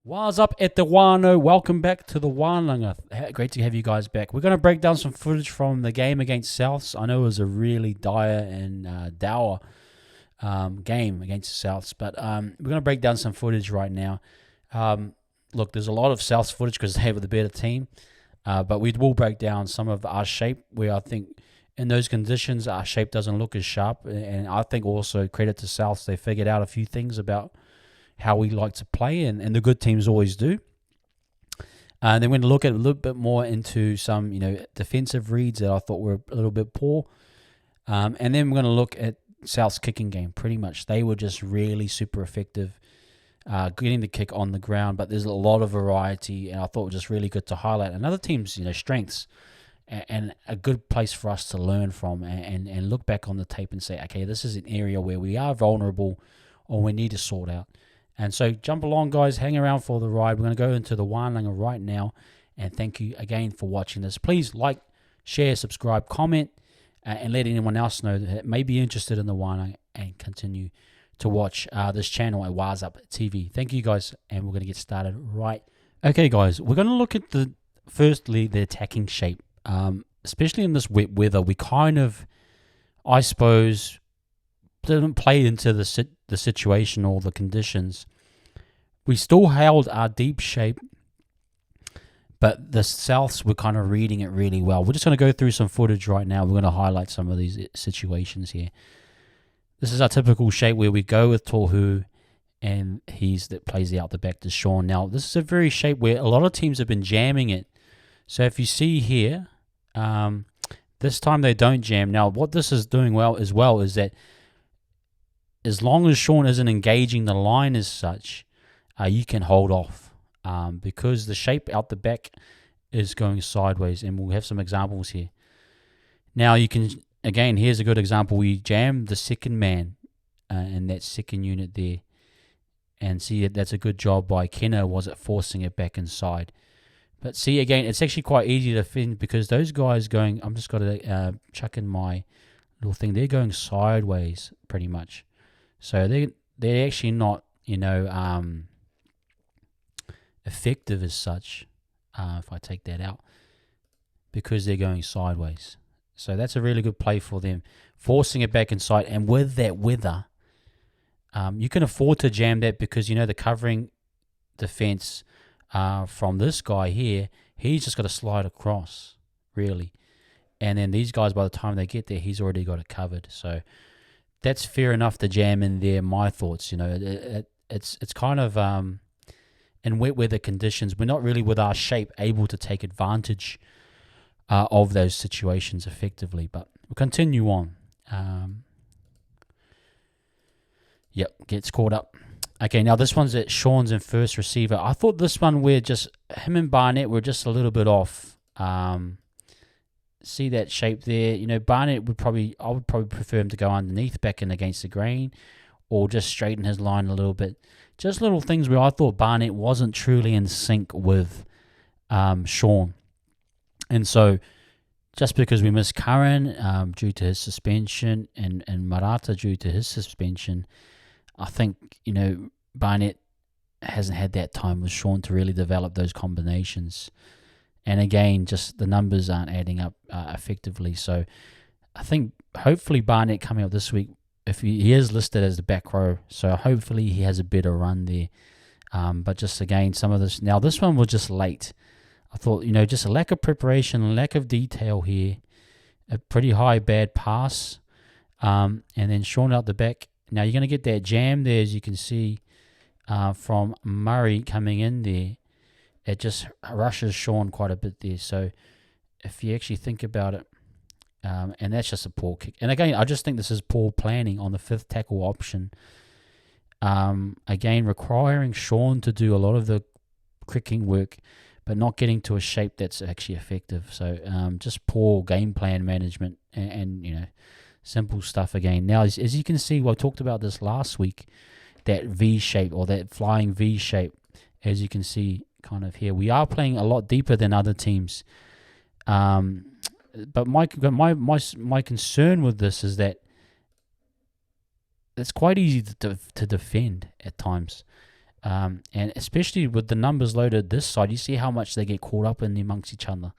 What's up at the Wano? Welcome back to the Wahnanga. Great to have you guys back. We're going to break down some footage from the game against Souths. I know it was a really dire and dour game against the Souths, but we're going to break down some footage right now. Look, there's a lot of Souths footage because they have the better team, but we will break down some of our shape where I think in those conditions our shape doesn't look as sharp, and I think also credit to Souths, they figured out a few things about how we like to play, and the good teams always do. Then we're going to look at a little bit more into some, defensive reads that I thought were a little bit poor. And then we're going to look at South's kicking game. Pretty much, they were just really super effective, getting the kick on the ground. But there's a lot of variety, and I thought it was just really good to highlight another team's, strengths, and a good place for us to learn from, and look back on the tape and say, okay, this is an area where we are vulnerable, or we need to sort out. And so jump along, guys. Hang around for the ride. We're going to go into the Wahnanga right now. And thank you again for watching this. Please like, share, subscribe, comment, and let anyone else know that may be interested in the Wahnanga and continue to watch this channel at Wahnanga TV. Thank you, guys. And we're going to get started right. Okay, guys. We're going to look at firstly, the attacking shape. Especially in this wet weather, we kind of, I suppose, didn't play into the situation or the conditions. We still held our deep shape, but the Souths were kind of reading it really well. We're just going to go through some footage right now. We're going to highlight some of these situations here. This is our typical shape where we go with Tohu, and that plays out the back to Sean. Now, this is a very shape where a lot of teams have been jamming it. So if you see here, this time they don't jam. Now, what this is doing well is that as long as Sean isn't engaging the line as such, you can hold off because the shape out the back is going sideways, and we'll have some examples here. Now you can, again, here's a good example. We jammed the second man in that second unit there, and see that's a good job by Kenna, was it forcing it back inside. But see, again, it's actually quite easy to defend because those guys going, I'm just got to chuck in my little thing, they're going sideways pretty much. So they're actually not, effective as such, if I take that out, because they're going sideways. So that's a really good play for them, forcing it back inside. And with that weather, you can afford to jam that because, the covering defense from this guy here, he's just got to slide across, really. And then these guys, by the time they get there, he's already got it covered. So that's fair enough to jam in there. My thoughts, it's kind of in wet weather conditions, we're not really with our shape able to take advantage of those situations effectively. But we'll continue on. Yep, gets caught up. Okay, now this one's at Sean's in first receiver. I thought this one where just him and Barnett were just a little bit off. See that shape there? Barnett I would probably prefer him to go underneath, back in against the grain, or just straighten his line a little bit. Just little things where I thought Barnett wasn't truly in sync with Sean. And so, just because we missed Curran due to his suspension and Marata due to his suspension, I think, Barnett hasn't had that time with Sean to really develop those combinations. And again, just the numbers aren't adding up effectively. So I think hopefully Barnett coming up this week, if he is listed as the back row, so hopefully he has a better run there. But just again, some of this. Now this one was just late. I thought, just a lack of preparation, lack of detail here. A pretty high bad pass. And then Sean out the back. Now you're going to get that jam there, as you can see from Murray coming in there. It just rushes Sean quite a bit there. So if you actually think about it, and that's just a poor kick. And again, I just think this is poor planning on the fifth tackle option. Again, requiring Sean to do a lot of the kicking work, but not getting to a shape that's actually effective. So just poor game plan management and simple stuff again. Now, as you can see, I talked about this last week, that V shape or that flying V shape, as you can see kind of here. We are playing a lot deeper than other teams. But my concern with this is that it's quite easy to defend at times. And especially with the numbers loaded this side, you see how much they get caught up in amongst each other.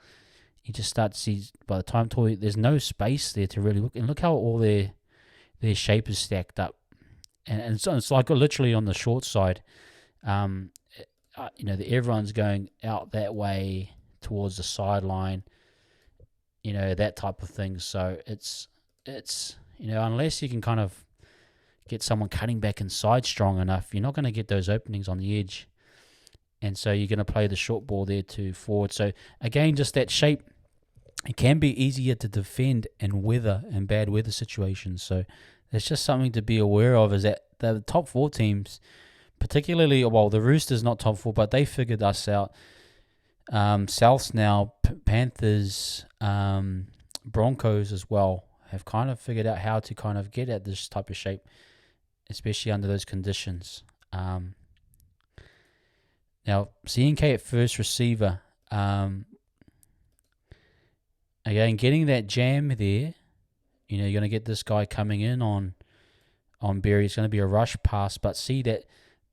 You just start to see by the time there's no space there to really look. And look how all their shape is stacked up. And so it's like literally on the short side, everyone's going out that way towards the sideline, that type of thing. So it's unless you can kind of get someone cutting back inside strong enough, you're not going to get those openings on the edge. And so you're going to play the short ball there to forward. So again, just that shape, it can be easier to defend in bad weather situations. So it's just something to be aware of, is that the top 4 teams, particularly, well, the Roosters not top 4, but they figured us out. Souths now, Panthers, Broncos as well, have kind of figured out how to kind of get at this type of shape, especially under those conditions. Now, CNK at first receiver. Again, getting that jam there, you're going to get this guy coming in on Berry. It's going to be a rush pass, but see that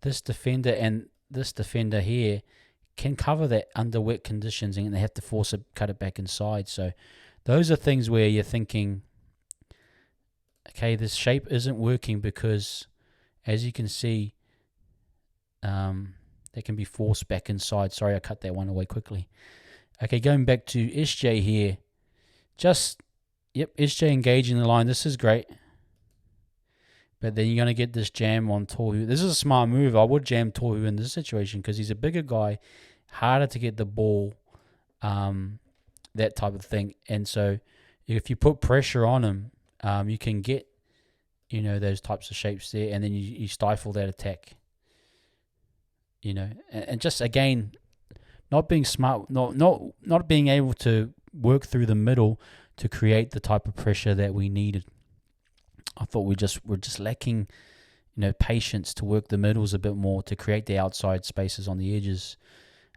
this defender and this defender here can cover that under wet conditions, and they have to cut it back inside. So those are things where you're thinking, okay, this shape isn't working because, as you can see, they can be forced back inside. Sorry, I cut that one away quickly. Okay, going back to SJ here. SJ engaging the line. This is great. But then you're going to get this jam on Tohu. This is a smart move. I would jam Tohu in this situation because he's a bigger guy, harder to get the ball, that type of thing. And so if you put pressure on him, you can get, those types of shapes there, and then you stifle that attack. And just, again, not being smart, not being able to work through the middle to create the type of pressure that we needed. I thought we're just lacking, patience to work the middles a bit more to create the outside spaces on the edges.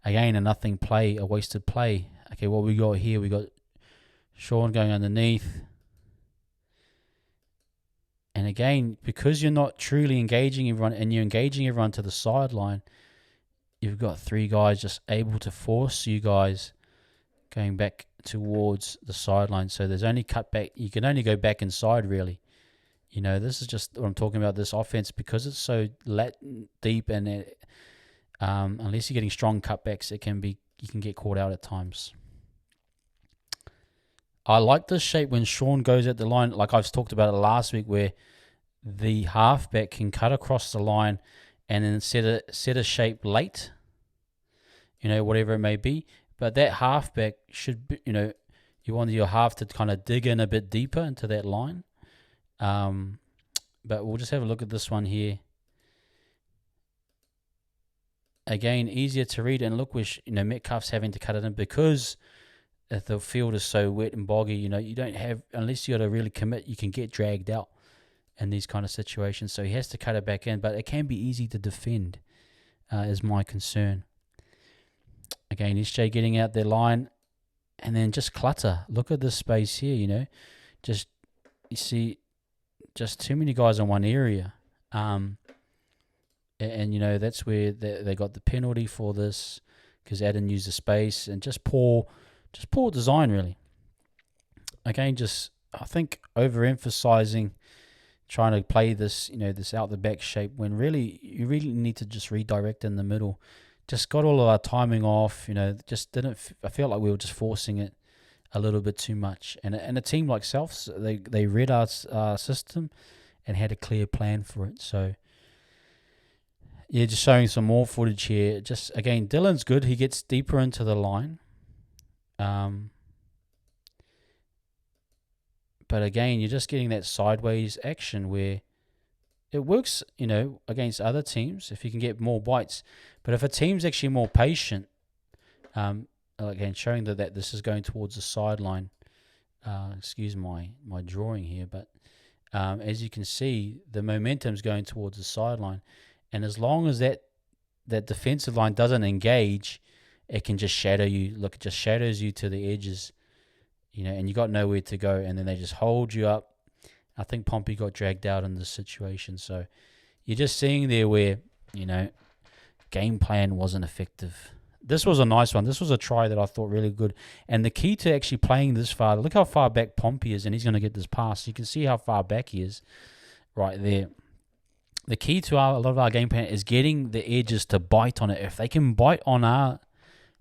Again, a wasted play. Okay, what we got here, we got Sean going underneath. And again, because you're not truly engaging everyone and you're engaging everyone to the sideline, you've got 3 guys just able to force you guys going back towards the sideline. So there's only cut back. You can only go back inside, really. This is just what I'm talking about, this offense, because it's so deep, and unless you're getting strong cutbacks, you can get caught out at times. I like this shape when Sean goes at the line, like I've talked about it last week, where the halfback can cut across the line and then set a shape late, whatever it may be. But that halfback should be, you want your half to kind of dig in a bit deeper into that line. But we'll just have a look at this one here. Again, easier to read, and look where Metcalf's having to cut it in because the field is so wet and boggy. You don't have, unless you got to really commit, you can get dragged out in these kind of situations. So he has to cut it back in, but it can be easy to defend, is my concern. Again, SJ getting out their line, and then just clutter. Look at this space here, you see just too many guys in one area. And that's where they got the penalty for this, because Adam used the space, and just poor design, really. Again, I think overemphasizing, trying to play this, this out the back shape, when really you really need to just redirect in the middle. Just got all of our timing off, just didn't. I felt like we were just forcing it a little bit too much. And a team like Souths, they read our system and had a clear plan for it. So yeah, just showing some more footage here. Just again, Dylan's good. He gets deeper into the line. But again, you're just getting that sideways action where it works, against other teams if you can get more bites. But if a team's actually more patient, again, showing that this is going towards the sideline. Excuse my drawing here, but as you can see, the momentum's going towards the sideline. And as long as that defensive line doesn't engage, it can just shadow you. Look, it just shadows you to the edges, and you got nowhere to go. And then they just hold you up. I think Pompey got dragged out in this situation. So you're just seeing there where, game plan wasn't effective. This was a nice one. This was a try that I thought really good. And the key to actually playing this far, look how far back Pompey is, and he's going to get this pass. You can see how far back he is right there. The key to a lot of our game plan is getting the edges to bite on it. If they can bite on our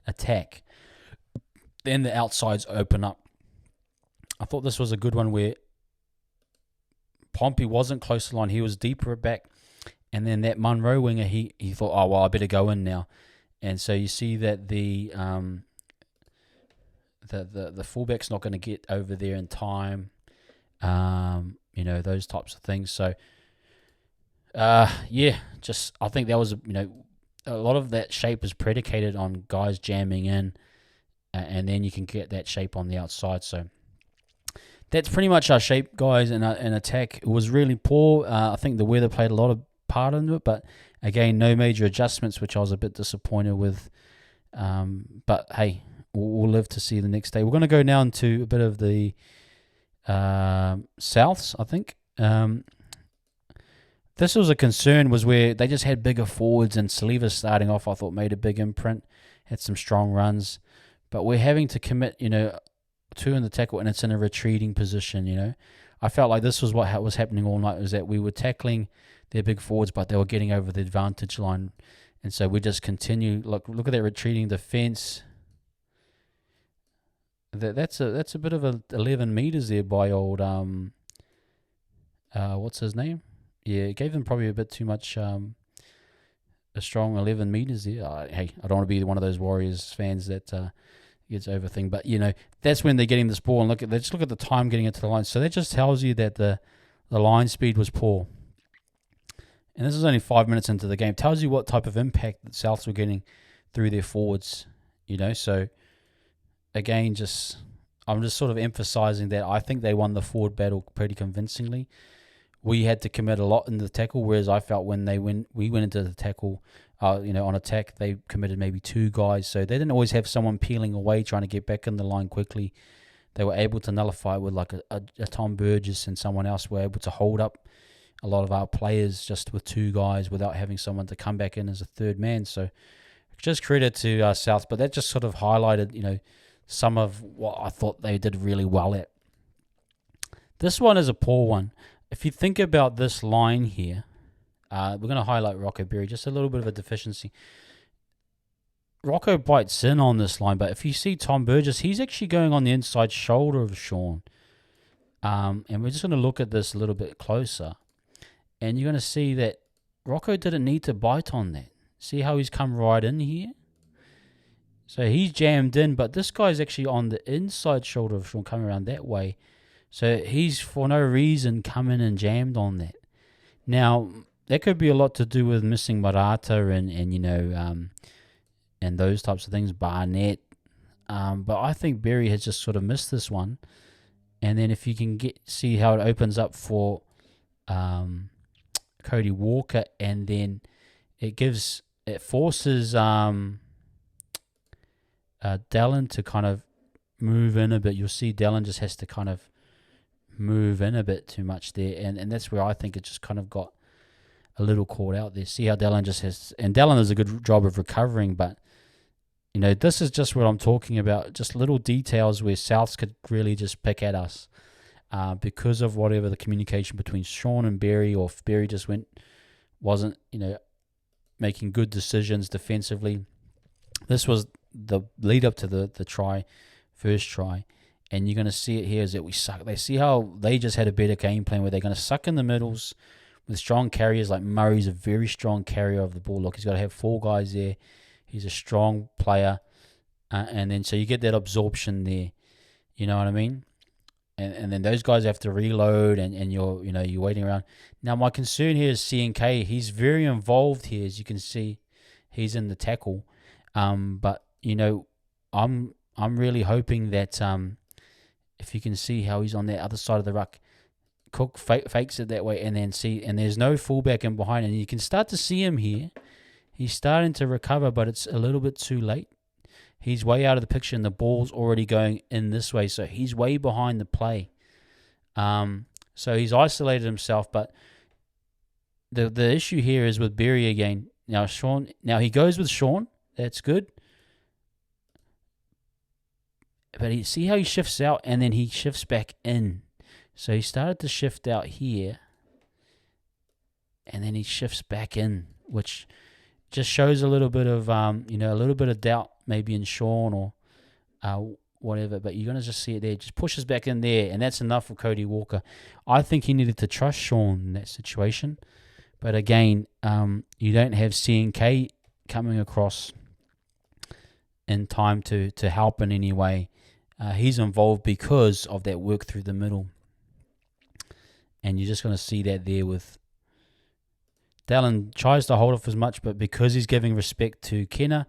attack, then the outsides open up. I thought this was a good one where Pompey wasn't close to the line. He was deeper back. And then that Munro winger, he thought, oh, well, I better go in now. And so you see that the fullback's not going to get over there in time. Those types of things. So, I think that was, a lot of that shape is predicated on guys jamming in, and then you can get that shape on the outside. So that's pretty much our shape, guys, in attack. It was really poor. I think the weather played a lot of part into it, but again, no major adjustments, which I was a bit disappointed with. But hey, we'll live to see the next day. We're going to go now into a bit of the Souths, I think. This was a concern, was where they just had bigger forwards, and Saliva starting off, I thought, made a big imprint, had some strong runs. But we're having to commit, two in the tackle, and it's in a retreating position, I felt like this was what was happening all night, was that we were tackling their big forwards, but they were getting over the advantage line. And so we just continue. Look at that retreating defence. That's a bit of 11 meters there by old what's his name? Yeah, it gave them probably a bit too much. A strong 11 meters there. Hey, I don't want to be one of those Warriors fans that gets overthink, but that's when they're getting this ball, and look at the time getting it to the line. So that just tells you that the line speed was poor. And this is only 5 minutes into the game. Tells you what type of impact the Souths were getting through their forwards. So again, I'm just sort of emphasizing that I think they won the forward battle pretty convincingly. We had to commit a lot in the tackle, whereas I felt when we went into the tackle, on attack, they committed maybe two guys. So they didn't always have someone peeling away trying to get back in the line quickly. They were able to nullify it with like a Tom Burgess, and someone else were able to hold up a lot of our players just with two guys without having someone to come back in as a third man. So just credit to South, but that just sort of highlighted, some of what I thought they did really well at. This one is a poor one. If you think about this line here, we're going to highlight Rocco Berry, just a little bit of a deficiency. Rocco bites in on this line, but if you see Tom Burgess, he's actually going on the inside shoulder of Sean. And we're just going to look at this a little bit closer. And you're going to see that Rocco didn't need to bite on that. See how he's come right in here? So he's jammed in, but this guy's actually on the inside shoulder of Sean, coming around that way. So he's, for no reason, come in and jammed on that. Now, that could be a lot to do with missing Marata and those types of things, Barnett. But I think Berry has just sort of missed this one. And then if you can see how it opens up for Cody Walker, and then it forces Dallin to kind of move in a bit. You'll see Dallin just has to kind of move in a bit too much there, and that's where I think it just kind of got a little caught out there. See how Dallin just has, and Dallin does a good job of recovering, but this is just what I'm talking about, just little details where Souths could really just pick at us because of whatever the communication between Sean and Berry, or if Berry just wasn't making good decisions defensively. This was the lead up to the first try. And you're going to see it here is that we suck. They see how they just had a better game plan where they're going to suck in the middles with strong carriers. Like Murray's a very strong carrier of the ball. Look, he's got to have four guys there. He's a strong player. And then so you get that absorption there. You know what I mean? And then those guys have to reload, and you're waiting around. Now my concern here is CNK. He's very involved here, as you can see. He's in the tackle. But I'm really hoping that if you can see how he's on the other side of the ruck, Cook fakes it that way, and there's no fullback in behind, and you can start to see him here. He's starting to recover, but it's a little bit too late. He's way out of the picture, and the ball's already going in this way, so he's way behind the play. So he's isolated himself, but the issue here is with Berry again. Now he goes with Sean. That's good. But see how he shifts out and then he shifts back in. So he started to shift out here. And then he shifts back in, which just shows a little bit of, a little bit of doubt maybe in Sean or whatever. But you're going to just see it there. Just pushes back in there, and that's enough for Cody Walker. I think he needed to trust Sean in that situation. But again, you don't have CNK coming across in time to help in any way. He's involved because of that work through the middle. And you're just going to see that there with Dallin tries to hold off as much, but because he's giving respect to Kenna,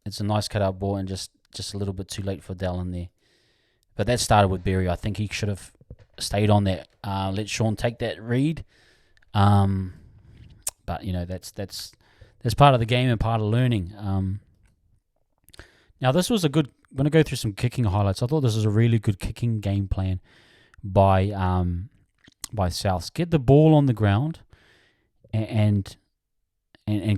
it's a nice cut-out ball and just a little bit too late for Dallin there. But that started with Berry. I think he should have stayed on that. Let Sean take that read. But, that's part of the game and part of learning. Now, this was a good... I'm going to go through some kicking highlights. I thought this was a really good kicking game plan by Souths. Get the ball on the ground and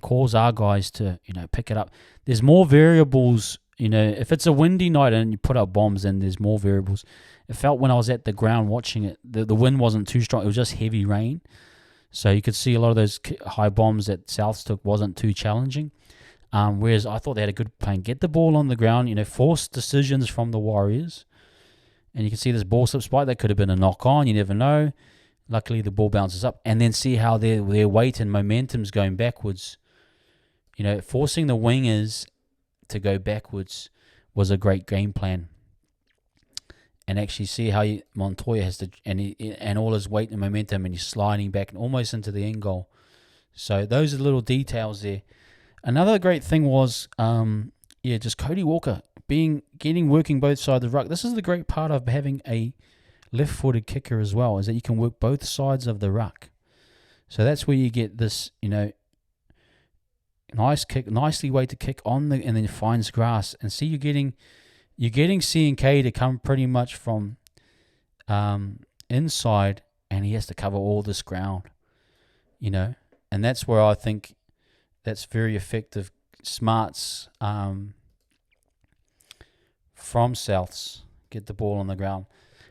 cause our guys to, pick it up. There's more variables, if it's a windy night and you put up bombs, then there's more variables. It felt when I was at the ground watching it, the wind wasn't too strong. It was just heavy rain. So you could see a lot of those high bombs that Souths took wasn't too challenging. Whereas I thought they had a good plan. Get the ball on the ground, force decisions from the Warriors. And you can see this ball slip spike. That could have been a knock on. You never know. Luckily, the ball bounces up. And then see how their weight and momentum's going backwards. Forcing the wingers to go backwards was a great game plan. And actually see how Montoya has to... And all his weight and momentum, and he's sliding back and almost into the end goal. So those are the little details there. Another great thing was, just Cody Walker working both sides of the ruck. This is the great part of having a left-footed kicker as well, is that you can work both sides of the ruck. So that's where you get this, nice kick, nicely way to kick on and then finds grass. And see, you're getting CNK to come pretty much from inside, and he has to cover all this ground, and that's where I think that's very effective. Smarts from Souths get the ball on the ground.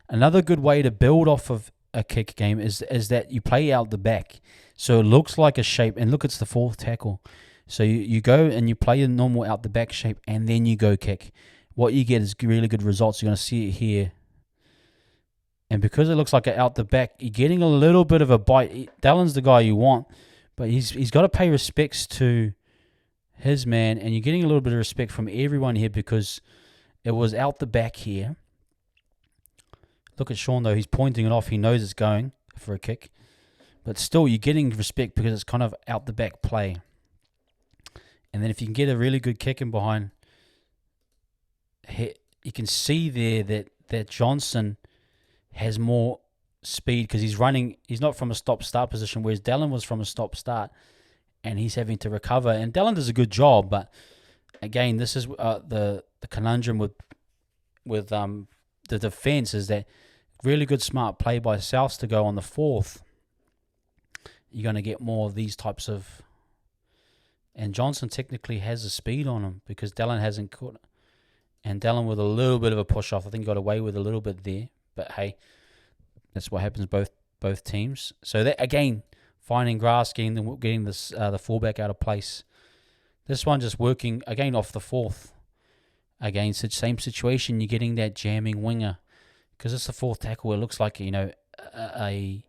Another good way to build off of a kick game is that you play out the back. So it looks like a shape. And look, it's the fourth tackle. So you go and you play a normal out the back shape and then you go kick. What you get is really good results. You're going to see it here. And because it looks like an out the back, you're getting a little bit of a bite. Dallin's the guy you want. But he's got to pay respects to his man. And you're getting a little bit of respect from everyone here because it was out the back here. Look at Sean, though. He's pointing it off. He knows it's going for a kick. But still, you're getting respect because it's kind of out the back play. And then if you can get a really good kick in behind, you can see there that Johnson has more speed because he's running. He's not from a stop-start position, whereas Dallin was from a stop-start. And he's having to recover. And Dallin does a good job. But again, this is the conundrum with the defense is that really good smart play by Souths to go on the fourth. You're going to get more of these types of... And Johnson technically has the speed on him because Dallin hasn't caught it. And Dallin with a little bit of a push off. I think got away with a little bit there. But hey, that's what happens both teams. So that again, finding grass, getting this the fullback out of place. This one just working again off the fourth. Again, same situation. You're getting that jamming winger because it's the fourth tackle. It looks like a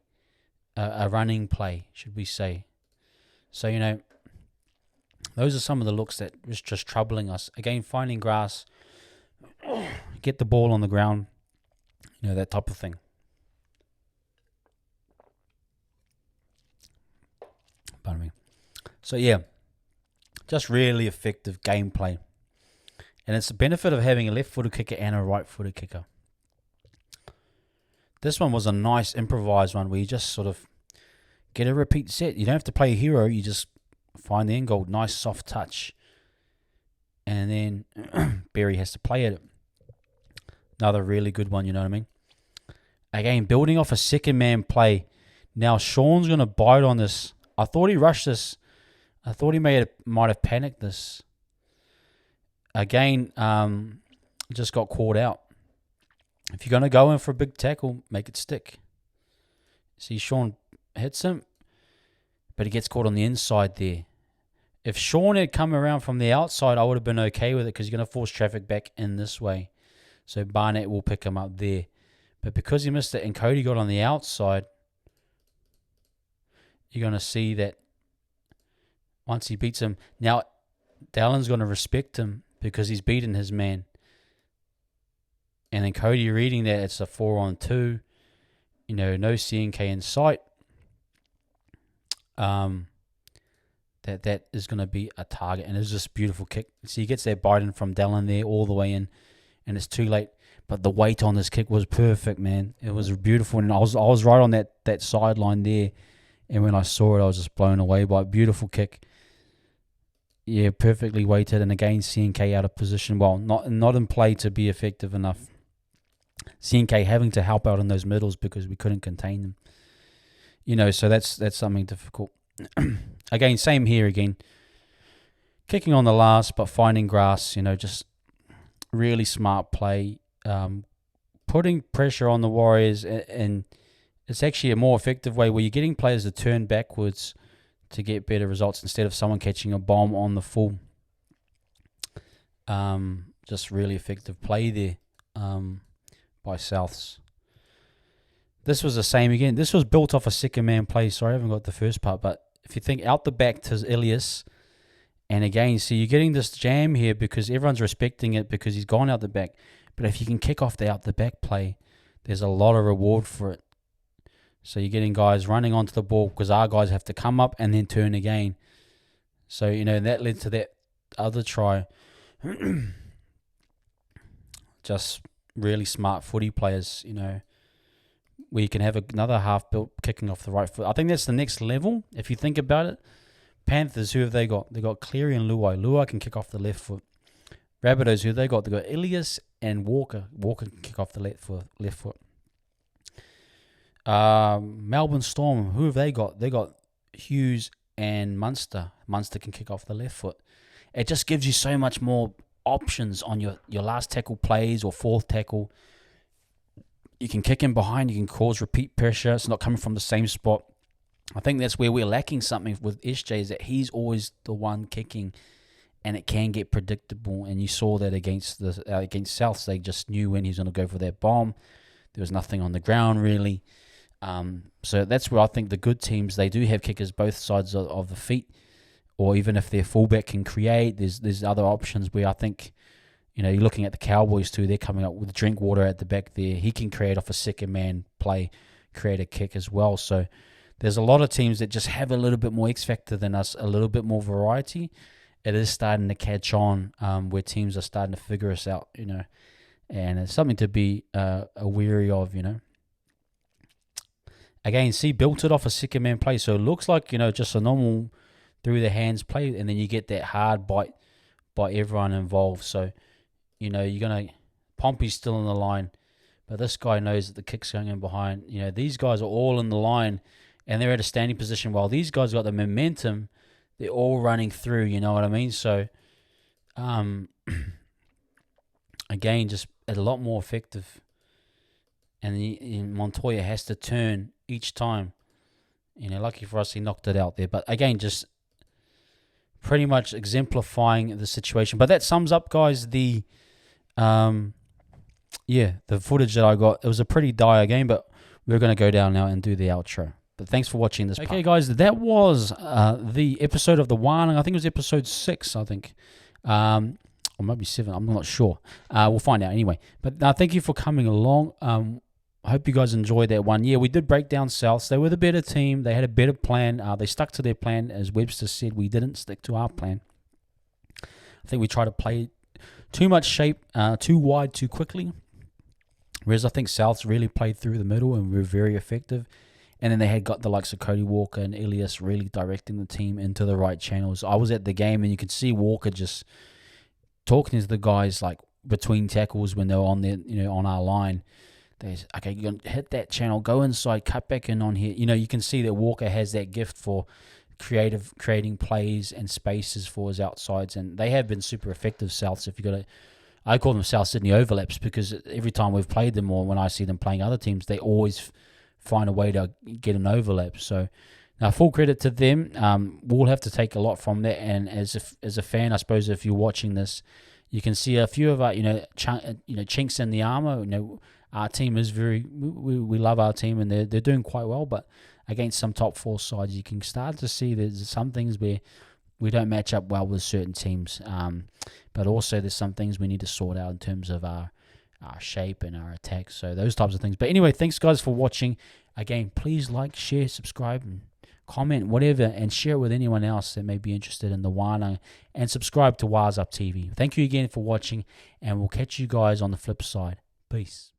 running play, should we say? So those are some of the looks that was just troubling us. Again, finding grass, get the ball on the ground, that type of thing. Pardon me. So yeah, just really effective gameplay. And it's the benefit of having a left-footed kicker and a right-footed kicker. This one was a nice improvised one where you just sort of get a repeat set. You don't have to play a hero. You just find the end goal. Nice soft touch. And then Berry has to play it. Another really good one, you know what I mean? Again, building off a second man play. Now Sean's going to bite on this. I thought he rushed this I thought he might have panicked this. Again, just got caught out. If you're going to go in for a big tackle, make it stick. See, Sean hits him, but he gets caught on the inside there. If Sean had come around from the outside, I would have been okay with it because you're going to force traffic back in this way. So Barnett will pick him up there. But because he missed it and Cody got on the outside, you're going to see that once he beats him, now Dallon's going to respect him because he's beaten his man. And then Cody reading that it's a 4-on-2, no CNK in sight. That is going to be a target, and it's just a beautiful kick. So he gets that bite in from Dallon there all the way in, and it's too late. But the weight on this kick was perfect, man. It was beautiful, and I was right on that sideline there, and when I saw it, I was just blown away by it. Beautiful kick. Yeah, perfectly weighted, and again, CNK out of position. Well, not in play to be effective enough. CNK having to help out in those middles because we couldn't contain them. So that's something difficult. Again, same here again. Kicking on the last, but finding grass, just really smart play. Putting pressure on the Warriors, and it's actually a more effective way where you're getting players to turn backwards to get better results instead of someone catching a bomb on the full. Just really effective play there by Souths. This was the same again. This was built off a second man play. Sorry, I haven't got the first part, but if you think out the back to Ilias, and again, so you're getting this jam here because everyone's respecting it because he's gone out the back. But if you can kick off the out the back play, there's a lot of reward for it. So you're getting guys running onto the ball because our guys have to come up and then turn again. So, that led to that other try. Just really smart footy players, where you can have another half built kicking off the right foot. I think that's the next level, if you think about it. Panthers, who have they got? They've got Cleary and Luai. Luai can kick off the left foot. Rabbitohs, who have they got? They've got Ilias and Walker. Walker can kick off the left foot. Melbourne Storm, who have they got? They got Hughes and Munster. Munster can kick off the left foot. It just gives you so much more options on your last tackle plays or fourth tackle. You can kick in behind. You can cause repeat pressure. It's not coming from the same spot. I think that's where we're lacking something with SJ, is that he's always the one kicking, and it can get predictable. And you saw that against Souths. They just knew when he's going to go for that bomb. There was nothing on the ground really. So that's where I think the good teams, they do have kickers both sides of the feet, or even if their fullback can create, there's other options where I think, you're looking at the Cowboys too. They're coming up with Drinkwater at the back there. He can create off a second man play, create a kick as well. So there's a lot of teams that just have a little bit more X factor than us, a little bit more variety. It is starting to catch on, where teams are starting to figure us out, and it's something to be wary of, Again, see, built it off a second man play, so it looks like, just a normal through the hands play, and then you get that hard bite by everyone involved. So, you're going to... Pompey's still in the line, but this guy knows that the kick's going in behind. These guys are all in the line, and they're at a standing position. While these guys got the momentum, they're all running through, you know what I mean? So, again, just a lot more effective. And Montoya has to turn each time. Lucky for us, he knocked it out there. But again, just pretty much exemplifying the situation. But that sums up, guys, the footage that I got. It was a pretty dire game, but we're going to go down now and do the outro. But thanks for watching this part. Okay, guys, that was the episode of the Wahnanga. I think it was episode 6, or maybe 7. I'm not sure. We'll find out anyway. But thank you for coming along. I hope you guys enjoyed that one. Yeah, we did break down Souths. They were the better team. They had a better plan. They stuck to their plan. As Webster said, we didn't stick to our plan. I think we tried to play too much shape, too wide, too quickly. Whereas I think Souths really played through the middle and were very effective. And then they had got the likes of Cody Walker and Ilias really directing the team into the right channels. I was at the game, and you could see Walker just talking to the guys like between tackles when they were on there, on our line. Okay, you're going to hit that channel, go inside, cut back in on here. You can see that Walker has that gift for creating plays and spaces for his outsides, and they have been super effective. Souths, if you got to, I call them South Sydney overlaps, because every time we've played them, or when I see them playing other teams, they always find a way to get an overlap. So now, full credit to them. We'll have to take a lot from that. And as a fan, I suppose if you're watching this, you can see a few of our chinks in the armor. Our team is we love our team, and they're doing quite well. But against some top 4 sides, you can start to see there's some things where we don't match up well with certain teams. But also there's some things we need to sort out in terms of our shape and our attacks. So those types of things. But anyway, thanks guys for watching. Again, please like, share, subscribe, and comment, whatever, and share it with anyone else that may be interested in the Wahnanga, and subscribe to Waz Up TV. Thank you again for watching, and we'll catch you guys on the flip side. Peace.